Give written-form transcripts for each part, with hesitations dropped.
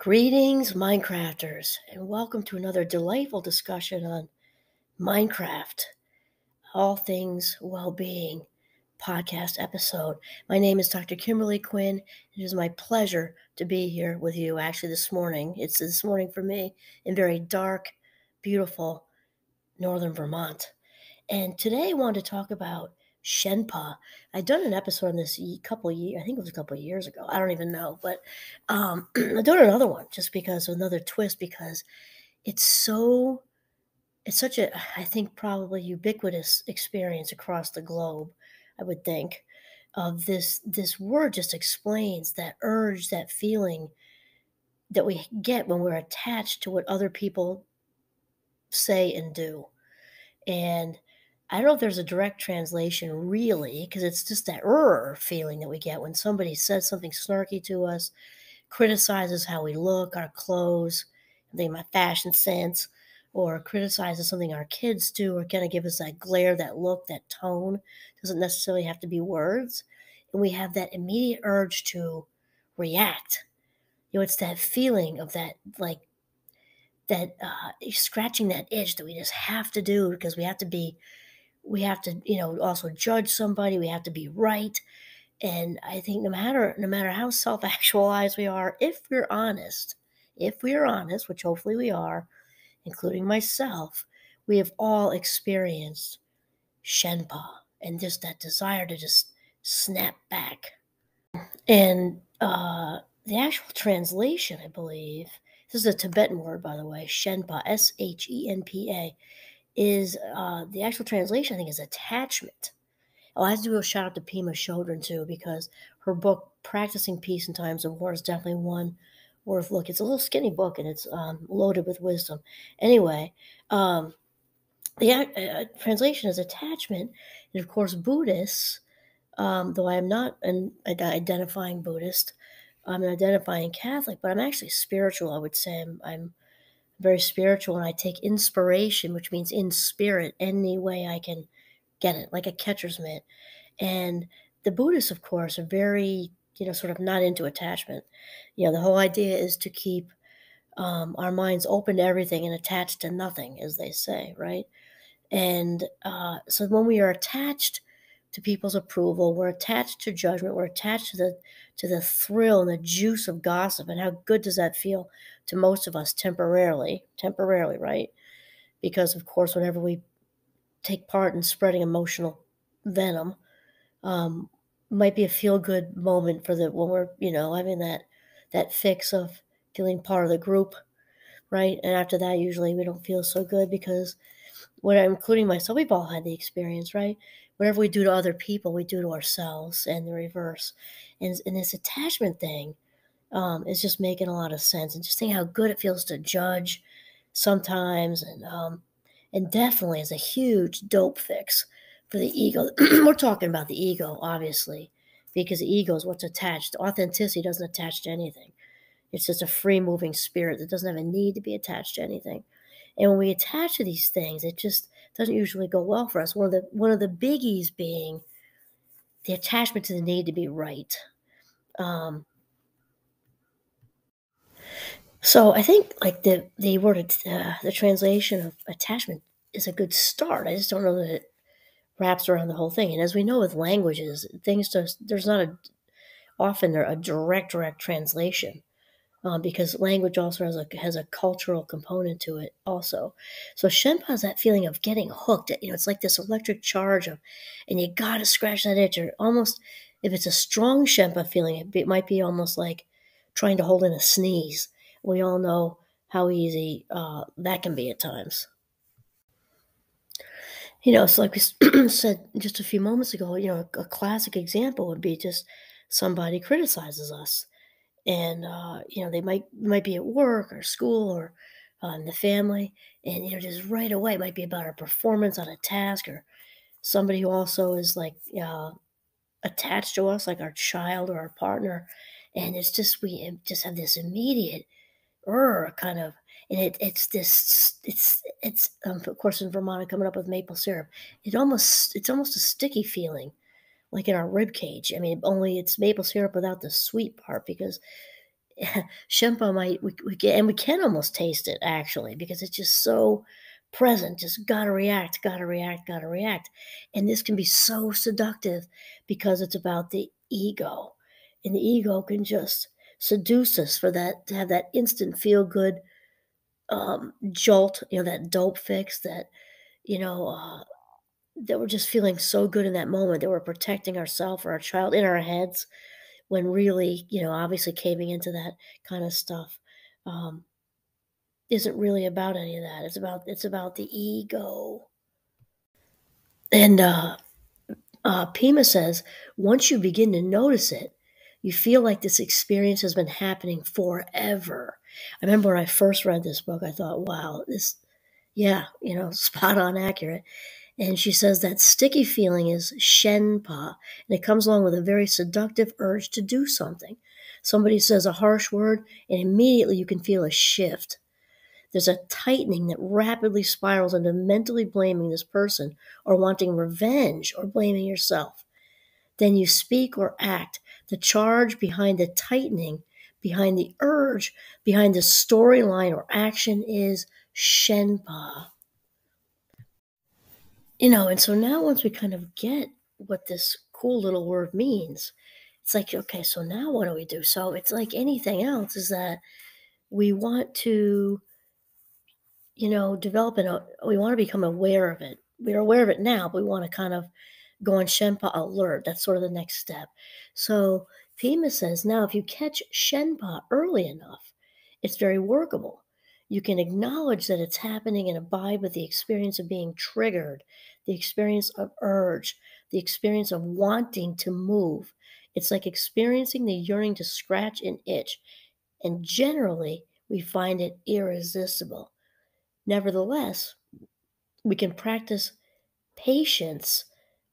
Greetings, Minecrafters, and welcome to another delightful discussion on Minecraft, all things well-being podcast episode. My name is Dr. Kimberly Quinn. It is my pleasure to be here with you actually this morning. It's this morning for me in very dark, beautiful northern Vermont. And today I wanted to talk about Shenpa. I'd done an episode on this couple of years, I think it was a couple of years ago. I don't even know, but I've done another one just because of another twist because it's so it's such a I think probably ubiquitous experience across the globe, I would think, of this word just explains that urge, that feeling that we get when we're attached to what other people say and do. And I don't know if there's a direct translation really, because it's just that feeling that we get when somebody says something snarky to us, criticizes how we look, our clothes, my fashion sense, or criticizes something our kids do, or kind of give us that glare, that look, that tone. Doesn't necessarily have to be words. And we have that immediate urge to react. It's that feeling of that, like, that scratching that itch that we just have to do because we have to, also judge somebody. We have to be right. And I think no matter how self-actualized we are, if we're honest, which hopefully we are, including myself, we have all experienced Shenpa and just that desire to just snap back. And the actual translation, I believe, this is a Tibetan word, by the way, Shenpa, Shenpa, is the actual translation, I think, is attachment. Oh, I have to do a shout out to Pima Chodron, too, because her book, Practicing Peace in Times of War, is definitely one worth looking. It's a little skinny book, and it's loaded with wisdom. Anyway, the translation is attachment. And, of course, Buddhists, though I am not an identifying Buddhist, I'm an identifying Catholic, but I'm actually spiritual, I would say. I'm very spiritual, and I take inspiration, which means in spirit, any way I can get it, like a catcher's mitt. And the Buddhists, of course, are very, sort of not into attachment. The whole idea is to keep our minds open to everything and attached to nothing, as they say, right? And so when we are attached to people's approval, we're attached to judgment, we're attached to the thrill and the juice of gossip, and how good does that feel to most of us temporarily, right? Because, of course, whenever we take part in spreading emotional venom, might be a feel-good moment when we're, having that fix of feeling part of the group, right? And after that, usually we don't feel so good because including myself, we've all had the experience, right? Whatever we do to other people, we do to ourselves, and the reverse. And this attachment thing is just making a lot of sense. And just think how good it feels to judge sometimes, and definitely is a huge dope fix for the ego. We're talking about the ego, obviously, because the ego is what's attached. Authenticity doesn't attach to anything. It's just a free-moving spirit that doesn't have a need to be attached to anything. And when we attach to these things, it just doesn't usually go well for us. One of the biggies being the attachment to the need to be right. So I think like the word the translation of attachment is a good start. I just don't know that it wraps around the whole thing. And as we know with languages, there's not often a direct translation. Because language also has a cultural component to it also. So Shenpa has that feeling of getting hooked. It's like this electric charge and you got to scratch that itch. Or almost, if it's a strong Shenpa feeling, it might be almost like trying to hold in a sneeze. We all know how easy that can be at times. So like we said just a few moments ago, a classic example would be just somebody criticizes us. And they might be at work or school or in the family, and just right away it might be about our performance on a task, or somebody who also is like attached to us, like our child or our partner, and it's just we just have this immediate kind of, and it's of course in Vermont, coming up with maple syrup. It's almost a sticky feeling, like in our rib cage. I mean, only it's maple syrup without the sweet part, because Shenpa might we can almost taste it actually because it's just so present, just gotta react, gotta react, gotta react. And this can be so seductive because it's about the ego. And the ego can just seduce us for that to have that instant feel good jolt, that dope fix you know, uh, that we're just feeling so good in that moment that we're protecting ourselves or our child in our heads when really, obviously caving into that kind of stuff um, isn't really about any of that. It's about the ego. And Pima says once you begin to notice it, you feel like this experience has been happening forever. I remember when I first read this book, I thought, wow, yeah, spot on accurate. And she says that sticky feeling is Shenpa, and it comes along with a very seductive urge to do something. Somebody says a harsh word, and immediately you can feel a shift. There's a tightening that rapidly spirals into mentally blaming this person or wanting revenge or blaming yourself. Then you speak or act. The charge behind the tightening, behind the urge, behind the storyline or action is Shenpa. And so now once we kind of get what this cool little word means, it's like, okay, so now what do we do? So it's like anything else is that we want to, develop we want to become aware of it. We're aware of it now, but we want to kind of go on Shenpa Alert. That's sort of the next step. So Pima says now if you catch Shenpa early enough, it's very workable. You can acknowledge that it's happening and abide with the experience of being triggered, the experience of urge, the experience of wanting to move. It's like experiencing the yearning to scratch and itch. And generally, we find it irresistible. Nevertheless, we can practice patience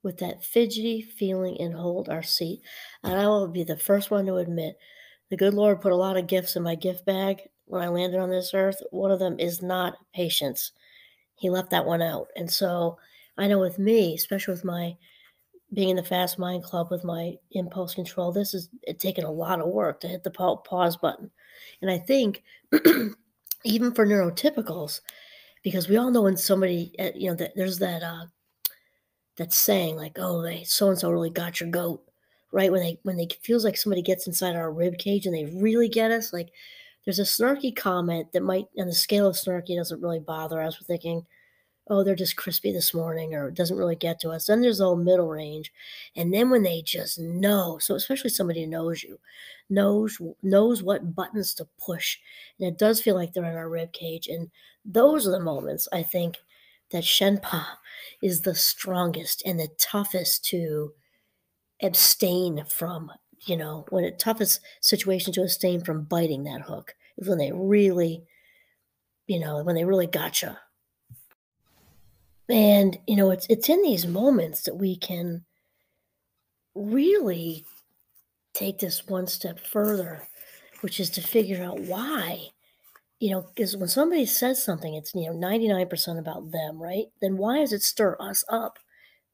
with that fidgety feeling and hold our seat. And I will be the first one to admit the good Lord put a lot of gifts in my gift bag when I landed on this earth. One of them is not patience. He left that one out. And so I know with me, especially with my being in the Fast Mind Club with my impulse control, this is it taken a lot of work to hit the pause button. And I think even for neurotypicals, because we all know when somebody, there's that saying like, "Oh, they so and so really got your goat," right? When they feels like somebody gets inside our rib cage and they really get us. Like, there's a snarky comment that might, on the scale of snarky, doesn't really bother us. We're thinking, "Oh, they're just crispy this morning," or it doesn't really get to us. Then there's the whole middle range, and then when they just know, so especially somebody who knows you, knows what buttons to push, and it does feel like they're in our rib cage, and those are the moments I think that Shenpa is the strongest and the toughest to abstain from. When it toughest situation to abstain from biting that hook is when they really, when they really gotcha. And, it's in these moments that we can really take this one step further, which is to figure out why. Because when somebody says something, it's, 99% about them, right? Then why does it stir us up?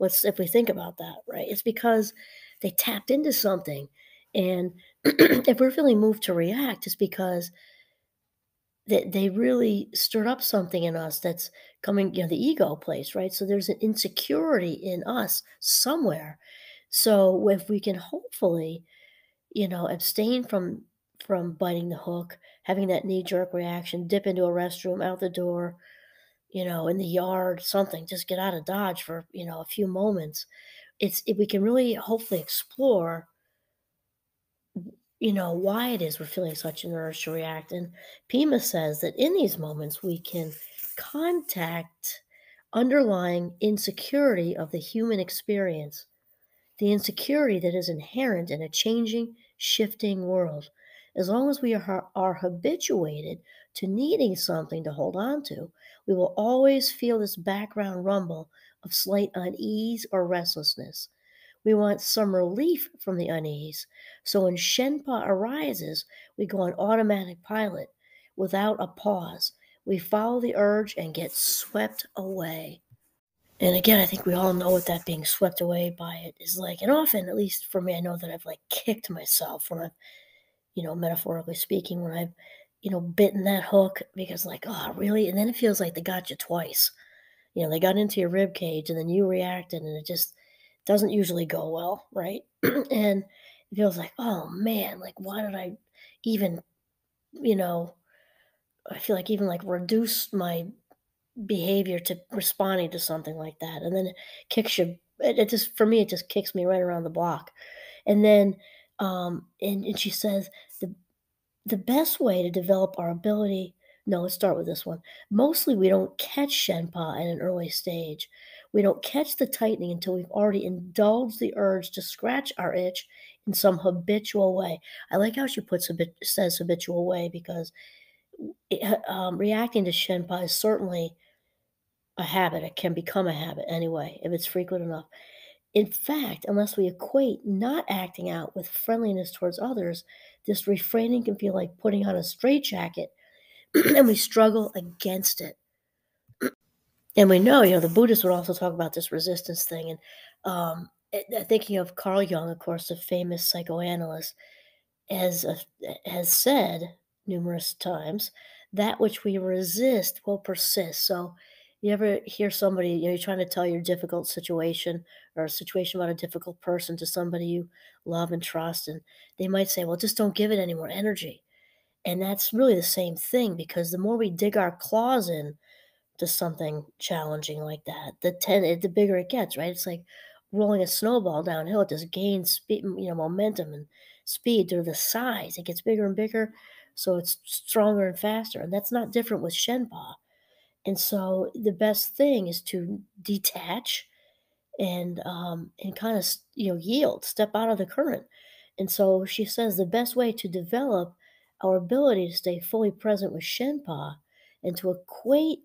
If we think about that, right? It's because they tapped into something. And if we're feeling moved to react, it's because they really stirred up something in us that's coming, the ego place, right? So there's an insecurity in us somewhere. So if we can hopefully, abstain from biting the hook, having that knee jerk reaction, dip into a restroom, out the door, in the yard, something, just get out of Dodge for, a few moments. We can really hopefully explore why it is we're feeling such an urge to react. And Pima says that in these moments, we can contact underlying insecurity of the human experience, the insecurity that is inherent in a changing, shifting world. As long as we are habituated to needing something to hold on to, we will always feel this background rumble of slight unease or restlessness. We want some relief from the unease. So when Shenpa arises, we go on automatic pilot without a pause. We follow the urge and get swept away. And again, I think we all know what that being swept away by it is like. And often, at least for me, I know that I've like kicked myself when I've metaphorically speaking, when I've, bitten that hook because like, oh, really? And then it feels like they got you twice. They got into your rib cage and then you reacted and it just doesn't usually go well, right? And it feels like, oh man, like why did I even, you know, I feel like even like reduce my behavior to responding to something like that. And then it kicks you, it just, for me, it just kicks me right around the block. And then, and she says, the the best way to develop our ability, no, let's start with this one. Mostly we don't catch Shenpa at an early stage. We don't catch the tightening until we've already indulged the urge to scratch our itch in some habitual way. I like how she says habitual way because reacting to Shenpa is certainly a habit. It can become a habit anyway if it's frequent enough. In fact, unless we equate not acting out with friendliness towards others, this refraining can feel like putting on a straitjacket and we struggle against it. And we know, the Buddhists would also talk about this resistance thing. And thinking of Carl Jung, of course, the famous psychoanalyst, has, uh, has said numerous times, that which we resist will persist. So you ever hear somebody, you're trying to tell your difficult situation or a situation about a difficult person to somebody you love and trust, and they might say, well, just don't give it any more energy. And that's really the same thing because the more we dig our claws in to something challenging like that, the bigger it gets, right? It's like rolling a snowball downhill. It just gains speed, momentum and speed through the size. It gets bigger and bigger, so it's stronger and faster. And that's not different with Shenpa. And so the best thing is to detach and kind of yield, step out of the current. And so she says the best way to develop our ability to stay fully present with Shenpa and to equate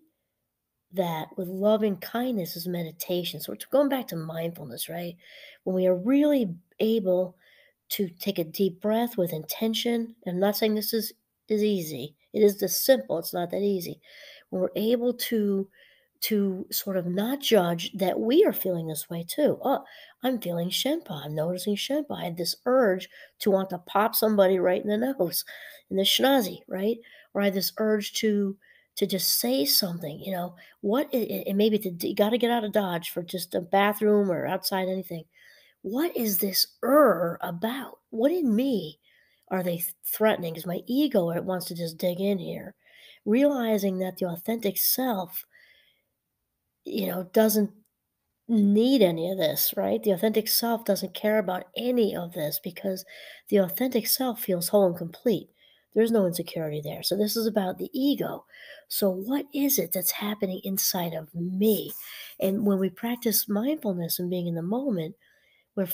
that with loving kindness is meditation. So we're going back to mindfulness, right? When we are really able to take a deep breath with intention. I'm not saying this is easy. It is this simple. It's not that easy. When we're able to sort of not judge that we are feeling this way too. Oh, I'm feeling Shenpa. I'm noticing Shenpa. I had this urge to want to pop somebody right in the nose, in the schnozy, right? Or I had this urge to just say something, and maybe you got to get out of Dodge for just a bathroom or outside anything. What is this about? What in me are they threatening? Is my ego or it wants to just dig in here? Realizing that the authentic self, doesn't need any of this, right? The authentic self doesn't care about any of this because the authentic self feels whole and complete. There's no insecurity there. So this is about the ego. So what is it that's happening inside of me? And when we practice mindfulness and being in the moment, we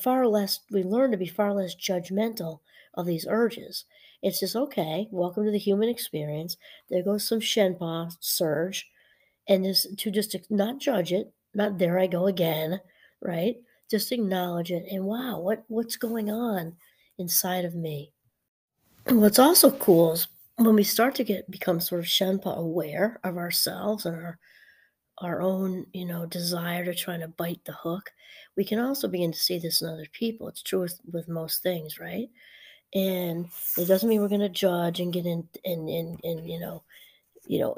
learn to be far less judgmental of these urges. It's just, okay, welcome to the human experience. There goes some Shenpa surge, and just not judge it, not there I go again, right? Just acknowledge it, and wow, what's going on inside of me? And what's also cool is when we start to become sort of Shenpa aware of ourselves and our own, desire to try to bite the hook, we can also begin to see this in other people. It's true with most things, right? And it doesn't mean we're going to judge and get in and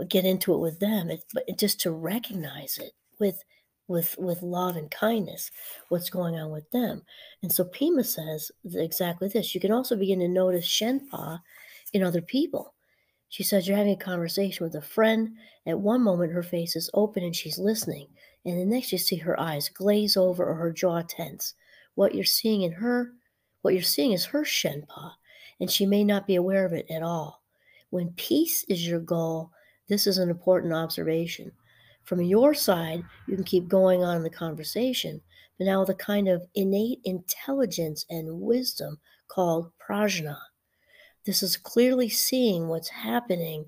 get into it with them. But just to recognize it with love and kindness, what's going on with them. And so Pima says exactly this. You can also begin to notice Shenpa in other people. She says you're having a conversation with a friend. At one moment, her face is open and she's listening. And the next, you see her eyes glaze over or her jaw tense. What you're seeing is her Shenpa, and she may not be aware of it at all. When peace is your goal, this is an important observation. From your side, you can keep going on in the conversation, but now with a kind of innate intelligence and wisdom called prajna. This is clearly seeing what's happening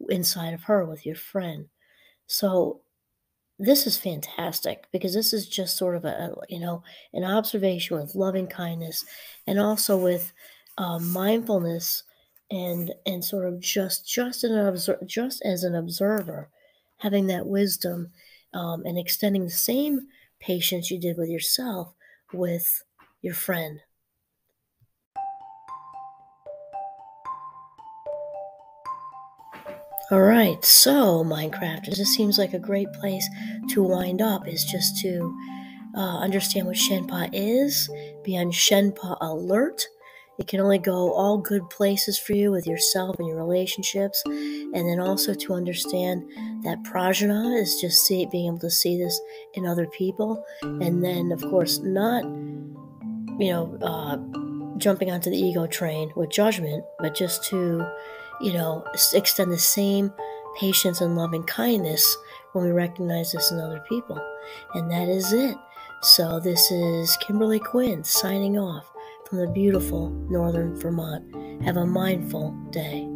inside of her with your friend. So this is fantastic because this is just sort of an observation with loving kindness and also with mindfulness and sort of just as an observer, having that wisdom and extending the same patience you did with yourself with your friend. All right, so Minecrafters, this seems like a great place to wind up, is just to understand what Shenpa is, be on Shenpa Alert. It can only go all good places for you with yourself and your relationships, and then also to understand that prajna is just being able to see this in other people, and then of course not, jumping onto the ego train with judgment, but just to, extend the same patience and loving kindness when we recognize this in other people. And that is it. So this is Kimberly Quinn signing off from the beautiful northern Vermont. Have a mindful day.